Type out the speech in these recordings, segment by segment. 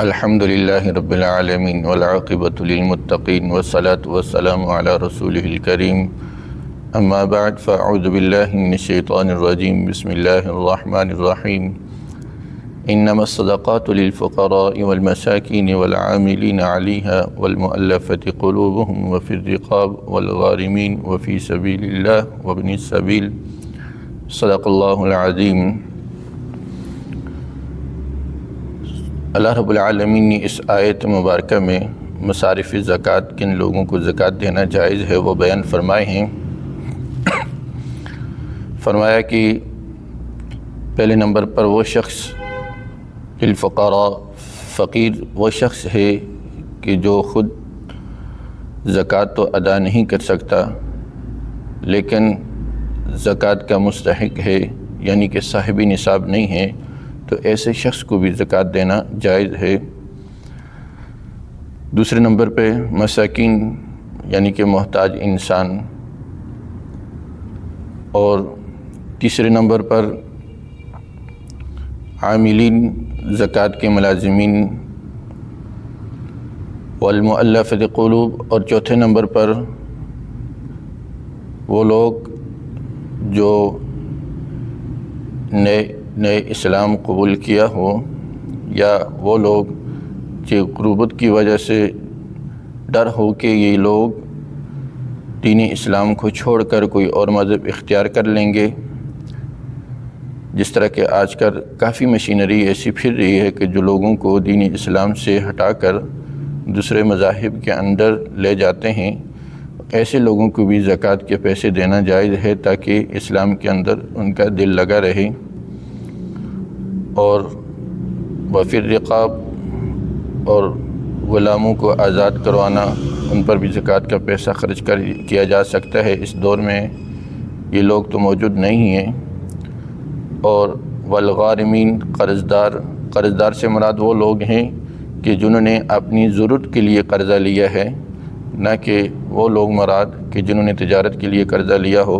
الحمد للہ رب العالمین والعاقبۃ للمتقین والصلاة والسلام علی رسولہ الکریم اما بعد فاعوذ باللہ من الشیطان الرجیم بسم اللہ الرحمن الرحیم انما الصدقات للفقراء والمساکین والعاملین علیہا والمؤلفة قلوبهم وفی الرقاب والغارمین وفی سبیل اللہ وابن السبیل صدق اللہ العظیم۔ اللہ رب العالمین نے اس آیت مبارکہ میں مصارف زکوٰۃ کن لوگوں کو زکوٰۃ دینا جائز ہے وہ بیان فرمائے ہیں۔ فرمایا کہ پہلے نمبر پر وہ شخص للفقراء، فقیر وہ شخص ہے کہ جو خود زکوٰۃ تو ادا نہیں کر سکتا لیکن زکوٰۃ کا مستحق ہے، یعنی کہ صاحب نصاب نہیں ہے، تو ایسے شخص کو بھی زکوٰۃ دینا جائز ہے۔ دوسرے نمبر پہ مساکین یعنی کہ محتاج انسان، اور تیسرے نمبر پر عاملین زکوٰۃ کے ملازمین، والمؤلفۃ قلوب، اور چوتھے نمبر پر وہ لوگ جو نئے اسلام قبول کیا ہو، یا وہ لوگ جو غربت کی وجہ سے ڈر ہو کہ یہ لوگ دین اسلام کو چھوڑ کر کوئی اور مذہب اختیار کر لیں گے۔ جس طرح کہ آج کل کافی مشینری ایسی پھر رہی ہے کہ جو لوگوں کو دین اسلام سے ہٹا کر دوسرے مذاہب کے اندر لے جاتے ہیں، ایسے لوگوں کو بھی زکوٰۃ کے پیسے دینا جائز ہے تاکہ اسلام کے اندر ان کا دل لگا رہے۔ اور وفی الرقاب، اور غلاموں کو آزاد کروانا، ان پر بھی زکوٰۃ کا پیسہ خرچ کیا جا سکتا ہے۔ اس دور میں یہ لوگ تو موجود نہیں ہیں۔ اور والغارمین، قرضدار سے مراد وہ لوگ ہیں کہ جنہوں نے اپنی ضرورت کے لیے قرضہ لیا ہے، نہ کہ وہ لوگ مراد کہ جنہوں نے تجارت کے لیے قرضہ لیا ہو۔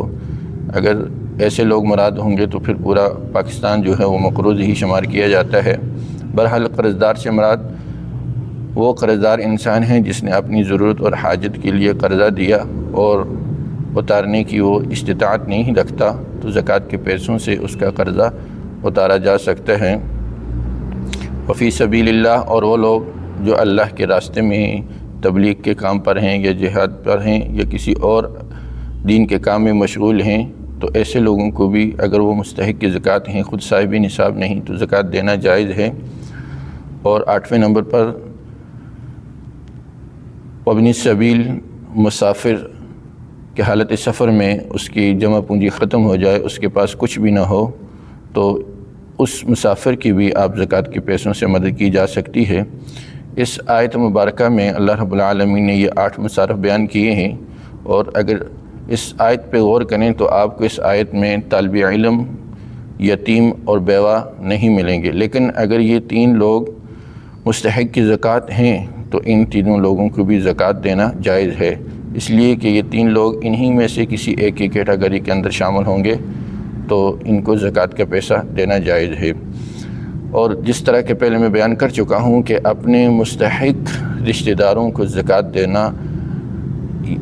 اگر ایسے لوگ مراد ہوں گے تو پھر پورا پاکستان جو ہے وہ مقروض ہی شمار کیا جاتا ہے۔ بہرحال قرضدار سے مراد وہ قرضدار انسان ہیں جس نے اپنی ضرورت اور حاجت کے لیے قرضہ دیا اور اتارنے کی وہ استطاعت نہیں رکھتا، تو زکوٰۃ کے پیسوں سے اس کا قرضہ اتارا جا سکتا ہے۔ وفی سبیل اللہ، اور وہ لوگ جو اللہ کے راستے میں تبلیغ کے کام پر ہیں، یا جہاد پر ہیں، یا کسی اور دین کے کام میں مشغول ہیں، تو ایسے لوگوں کو بھی اگر وہ مستحق کی زکوٰۃ ہیں، خود صاحب نصاب نہیں، تو زکوٰۃ دینا جائز ہے۔ اور 8ویں نمبر پر وابن السبیل، مسافر کی حالت سفر میں اس کی جمع پونجی ختم ہو جائے، اس کے پاس کچھ بھی نہ ہو، تو اس مسافر کی بھی آپ زکوٰۃ کے پیسوں سے مدد کی جا سکتی ہے۔ اس آیت مبارکہ میں اللہ رب العالمین نے یہ 8 مصارف بیان کیے ہیں، اور اگر اس آیت پہ غور کریں تو آپ کو اس آیت میں طالب علم، یتیم اور بیوہ نہیں ملیں گے، لیکن اگر یہ 3 لوگ مستحق کی زکوٰۃ ہیں تو ان تینوں لوگوں کو بھی زکوٰۃ دینا جائز ہے، اس لیے کہ یہ 3 لوگ انہی میں سے کسی ایک کی کیٹاگری کے اندر شامل ہوں گے، تو ان کو زکوٰۃ کا پیسہ دینا جائز ہے۔ اور جس طرح کہ پہلے میں بیان کر چکا ہوں کہ اپنے مستحق رشتہ داروں کو زکوٰۃ دینا،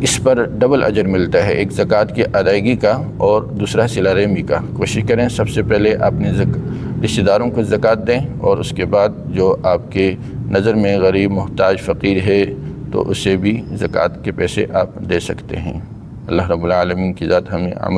اس پر ڈبل اجر ملتا ہے، ایک زکوٰۃ کی ادائیگی کا اور دوسرا صلہ رحمی کا۔ کوشش کریں سب سے پہلے اپنے رشتہ داروں کو زکوٰۃ دیں، اور اس کے بعد جو آپ کے نظر میں غریب، محتاج، فقیر ہے تو اسے بھی زکوٰۃ کے پیسے آپ دے سکتے ہیں۔ اللہ رب العالمین کی ذات ہمیں عمل